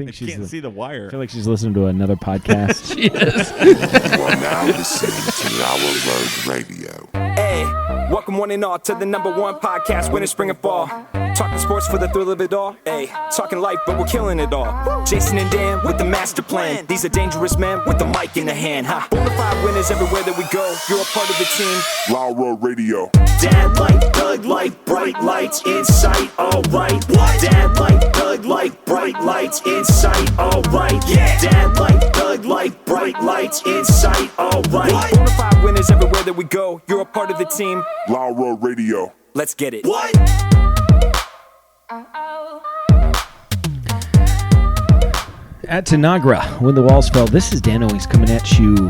think I can't see the wire. I feel like she's listening to another podcast. She is. You are now listening to Lauer Road Radio. Hey, welcome one and all to the #1 podcast, winter, spring, and fall. Talking sports for the thrill of it all. Hey, talking life, but we're killing it all. Jason and Dan with the master plan. These are dangerous men with the mic in the hand. Ha. Bonafide winners everywhere that we go. You're a part of the team. Lauer Radio. Dad light, thug light, bright lights in sight. All right. What? Dad light, thug light, bright lights in sight. All right. Yeah. Dad light, thug light, bright lights in sight. All right. What? Bonafide winners everywhere that we go. You're a part of the team. Lauer Radio. Let's get it. What? At Tanagra, when the walls fell, this is Dan Owings coming at you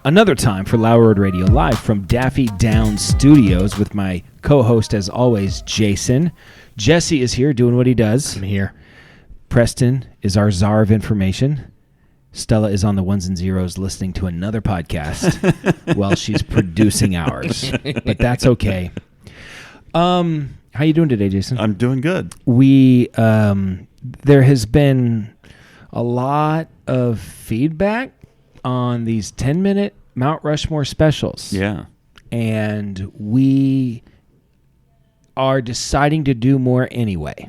another time for Lauer Road Radio, live from Daffy Down Studios with my co-host, as always, Jason. Jesse is here doing what he does. I'm here. Preston is our czar of information. Stella is on the ones and zeros listening to another podcast while she's producing ours. But that's okay. How you doing today, Jason? I'm doing good. There has been a lot of feedback on these 10-minute Mount Rushmore specials. Yeah. And we are deciding to do more anyway.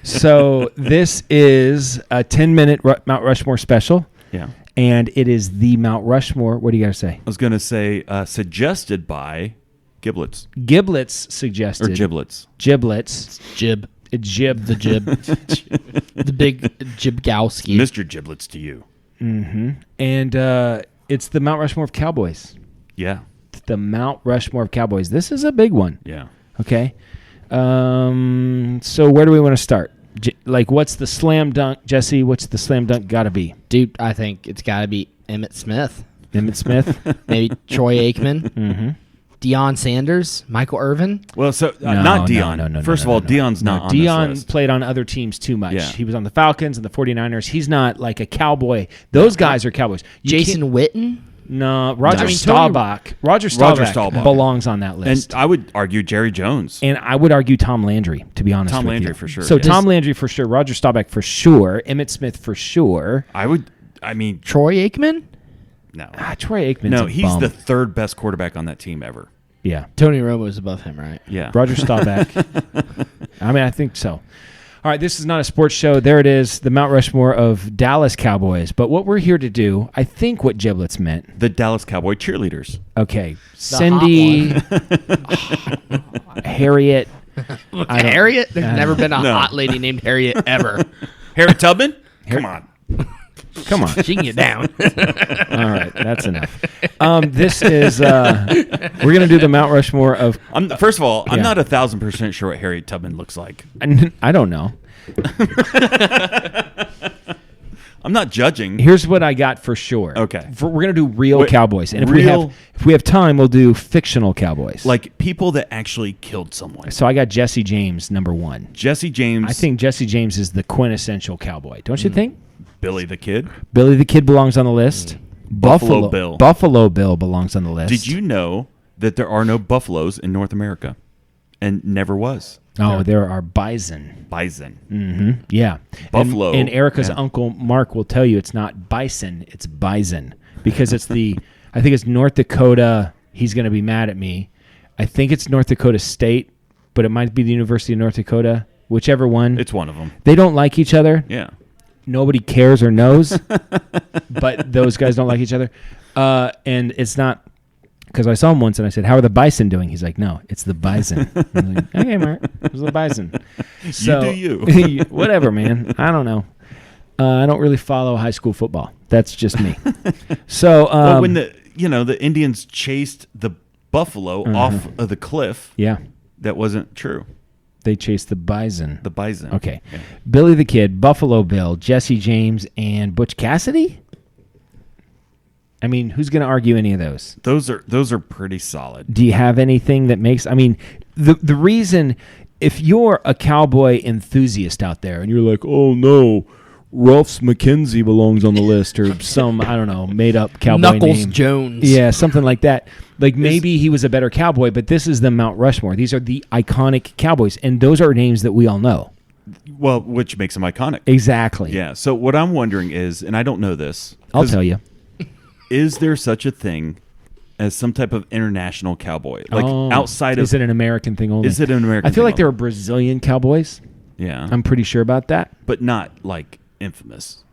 So this is a 10-minute Mount Rushmore special. Yeah. And it is the Mount Rushmore. What do you got to say? I was going to say suggested by Giblets. Giblets suggested. Or Giblets. Giblets. Jib. Jib. The Jib. The big Jibgowski. Mr. Giblets to you. Mm-hmm. And it's the Mount Rushmore of Cowboys. Yeah. It's the Mount Rushmore of Cowboys. This is a big one. Yeah. Okay. So where do we want to start? What's the slam dunk, Jesse? What's the slam dunk got to be? Dude, I think it's got to be Emmitt Smith. Emmitt Smith? Maybe Troy Aikman. Mm-hmm. Deion Sanders. Michael Irvin. Well, so No, not Deion. First of all, Deion's not on Deion this list. played on other teams too much. Yeah. He was on the Falcons and the 49ers. He's not like a cowboy. Those guys are cowboys. Jason Witten. No, Roger Tony- Staubach. Roger Staubach belongs on that list. And I would argue Jerry Jones. And I would argue Tom Landry, to be honest Tom with Landry you. for sure, So yeah. Tom Landry for sure, Roger Staubach for sure, Emmitt Smith for sure. Troy Aikman? No. Troy Aikman's No, a he's bum. the third best quarterback on that team ever. Yeah. Tony Romo's above him, right? Yeah. Roger Staubach. I think so. All right, this is not a sports show. There it is, the Mount Rushmore of Dallas Cowboys. But what we're here to do, I think what Giblets meant. The Dallas Cowboy cheerleaders. Okay. Cindy, Harriet. Harriet? There's never been a hot lady named Harriet ever. Harriet Tubman? Come on. Come on. She can get down. All right, that's enough. This is, we're going to do the Mount Rushmore of... First of all, I'm Yeah. not 1,000% sure what Harriet Tubman looks like. I don't know. I'm not judging. Here's what I got for sure. Okay. We're going to do real Cowboys. And if real- we have time, we'll do fictional Cowboys. Like people that actually killed someone. So I got Jesse James, number one. Jesse James. I think Jesse James is the quintessential cowboy. Don't you think? Billy the Kid. Billy the Kid belongs on the list. Buffalo Bill. Buffalo Bill belongs on the list. Did you know that there are no buffaloes in North America? And never was. Oh, there are bison. Bison. Mm-hmm. Yeah. Buffalo. And Erica's uncle Mark will tell you it's not bison, it's bison. Because it's I think it's North Dakota. He's going to be mad at me. I think it's North Dakota State, but it might be the University of North Dakota. Whichever one. It's one of them. They don't like each other. Yeah. Nobody cares or knows, but those guys don't like each other. And it's not, because I saw him once and I said, "How are the bison doing?" He's like, "No, it's the bison." I'm like, "Okay, Mark, it's the bison." So, you do you. Whatever, man. I don't know. I don't really follow high school football. That's just me. So But when the Indians chased the buffalo off of the cliff, yeah, that wasn't true. they chased the bison. The bison. Okay. Yeah. Billy the Kid, Buffalo Bill, Jesse James, and Butch Cassidy? I mean, who's going to argue any of those? Those are pretty solid. Do you have anything that makes... I mean, the reason... If you're a cowboy enthusiast out there and you're like, oh, no, Ruffs McKenzie belongs on the list or some, I don't know, made-up cowboy Knuckles name. Jones. Yeah, something like that. Like maybe he was a better cowboy, but this is the Mount Rushmore. These are the iconic cowboys, and those are names that we all know. Well, which makes them iconic. Exactly. Yeah. So what I'm wondering is, and I don't know this. I'll tell you. Is there such a thing as some type of international cowboy? Like outside of... Is it an American thing only? Is it an American I feel thing like there only? are Brazilian cowboys. Yeah. I'm pretty sure about that. But not like infamous.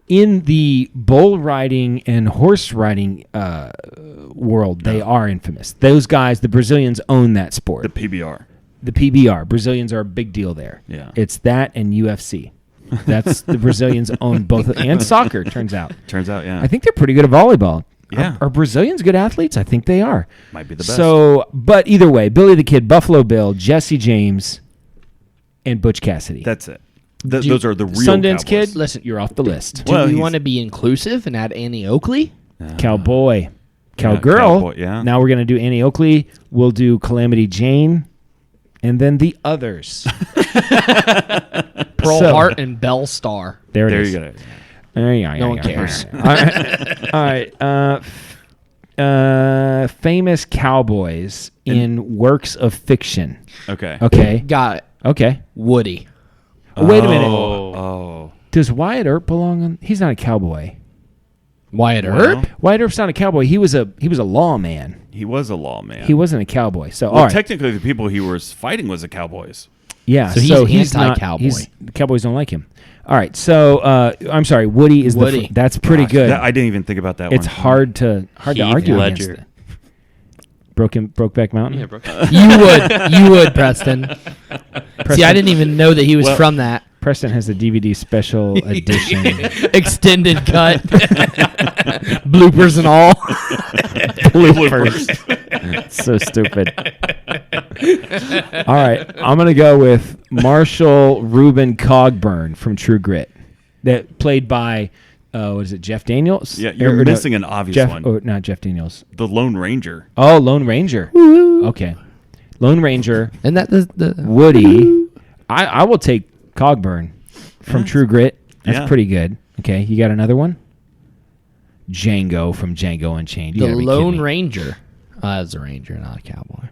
In the bull riding and horse riding world, they are infamous. Those guys, the Brazilians, own that sport. The PBR. The PBR. Brazilians are a big deal there. Yeah. It's that and UFC. That's the Brazilians own both. And soccer, turns out. Turns out, yeah. I think they're pretty good at volleyball. Yeah. Are Brazilians good athletes? I think they are. Might be the best. So, but either way, Billy the Kid, Buffalo Bill, Jesse James, and Butch Cassidy. That's it. Those are the real Sundance cowboys. Kid, listen, you're off the list. Do we want to be inclusive and add Annie Oakley? Cowboy. Cowgirl. Cowboy, yeah. Now we're going to do Annie Oakley. We'll do Calamity Jane. And then the others. Pearl Hart and Belle Star. There There it is. you go. No one cares. All right. Famous cowboys in works of fiction. Okay. Okay. Got it. Okay. Woody. Wait a minute. Oh. Does Wyatt Earp belong on? He's not a cowboy. Wyatt Well, Earp? Wyatt Earp's not a cowboy. He was a lawman. He was a lawman. He wasn't a cowboy. So Well, all right. technically, the people he was fighting was the Cowboys. Yeah. So he's not anti-cowboy. The Cowboys don't like him. All right. So I'm sorry. Woody is Woody. that's pretty good. I didn't even think about that It's one. hard to argue Ledger. against it. Brokeback Mountain. Yeah, bro. You would, Preston. See, I didn't even know that he was from that. Preston has a DVD special edition. Extended cut. Bloopers and all. Bloopers. So stupid. All right, I'm gonna go with Marshall Reuben Cogburn from True Grit, that played by what is it, Jeff Daniels? Yeah, you're Or no, missing an obvious Jeff, one. Oh, not Jeff Daniels. The Lone Ranger. Oh, Lone Ranger. Okay, Lone Ranger. And that the Woody. I will take Cogburn from True Grit. That's Yeah. pretty good. Okay, you got another one? Django from Django Unchained. You the gotta be kidding Lone me. Ranger. That's a ranger, not a cowboy.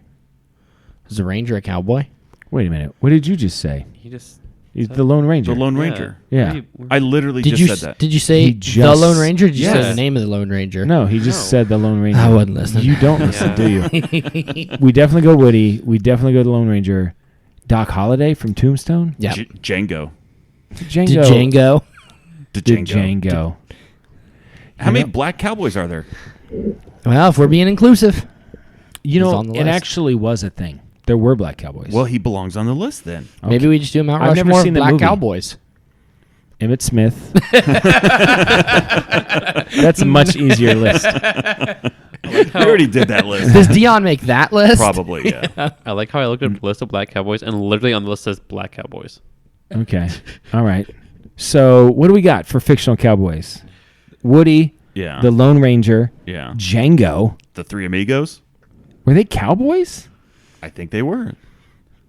Is the ranger a cowboy? Wait a minute. What did you just say? He just He's the Lone Ranger. The Lone Ranger. Yeah. I literally Did just you said that. did you say He the just- Lone Ranger? Or did you say Yes. the name of the Lone Ranger? No, he just said the Lone Ranger. I wasn't listening. You don't listen, do you? We definitely go Woody. We definitely go the Lone Ranger. Doc Holliday from Tombstone. Yeah. Django. Django. Did Django? Did Django. How many black cowboys are there? Well, if we're being inclusive, You He's know, on the it list. actually was a thing. There were black cowboys. Well, he belongs on the list then. maybe we just do a Mount I've never Rushmore seen of the Black movie. Cowboys. Emmett Smith. That's a much easier list. We already did that list. Does Dion make that list? Probably, yeah. I like how I looked at the list of black cowboys and literally on the list says black cowboys. Okay. All right. So what do we got for fictional cowboys? Woody. Yeah. The Lone Ranger. Yeah. Django. The Three Amigos? Were they cowboys? I think they were.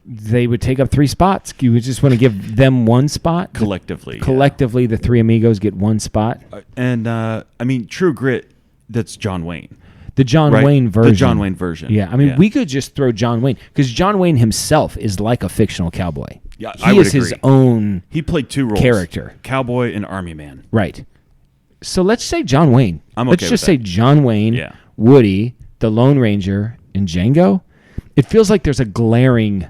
They would take up 3 spots. You would just want to give them one spot? Collectively. yeah. Collectively, the Three Amigos get one spot. And, I mean, True Grit, that's John Wayne. The John Right? Wayne version. The John Wayne version. Yeah, I mean, we could just throw John Wayne, because John Wayne himself is like a fictional cowboy. Yeah, he I would is his agree. own He played 2 roles. character. Cowboy and Army Man. Right. So let's say John Wayne. I'm Let's okay just with say that. John Wayne, Yeah. Woody, the Lone Ranger, and Django. It feels like there's a glaring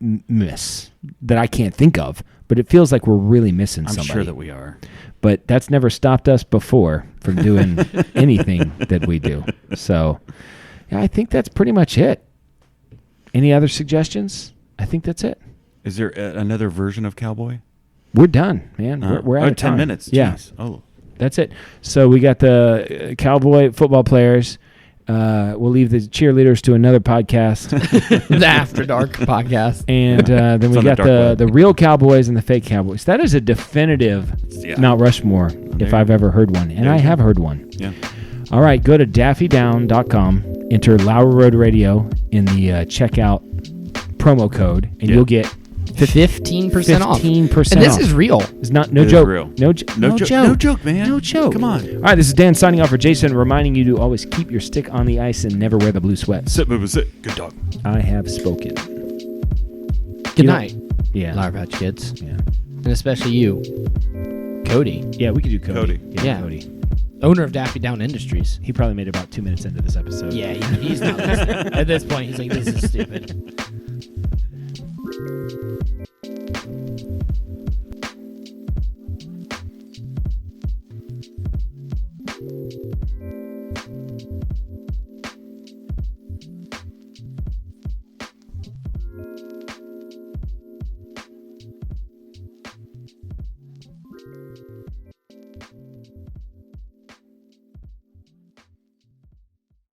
miss that I can't think of, but it feels like we're really missing I'm somebody. sure that we are. But that's never stopped us before from doing anything that we do. So, yeah, I think that's pretty much it. Any other suggestions? I think that's it. Is there another version of Cowboy? We're done, man. We're out of 10 time. minutes. Yeah, Jeez. Oh. that's it. So we got the Cowboy football players. We'll leave the cheerleaders to another podcast. The After Dark podcast. And then we on the got dark web. the real Cowboys and the fake Cowboys. That is a definitive Yeah. Mount Rushmore, if I've ever heard one. And There I you go. have heard one. Yeah. All right, go to daffydown.com, enter Lauer Road Radio in the checkout promo code, and Yeah. you'll get 15% off. 15% And this off. is real. It's not no It is joke. real. No No joke. No joke, man. No joke. Come on. All right, this is Dan signing off for Jason, reminding you to always keep your stick on the ice and never wear the blue sweats. Sit, move, sit. Good dog. I have spoken. Good night. Yeah. Lauer Pouch Kids. Yeah. And especially you, Cody, Yeah, we could do Cody. Cody. Yeah. Cody. owner of Daffy Down Industries. He probably made about 2 minutes into this episode. Yeah, he's not listening. At this point, he's like, this is stupid.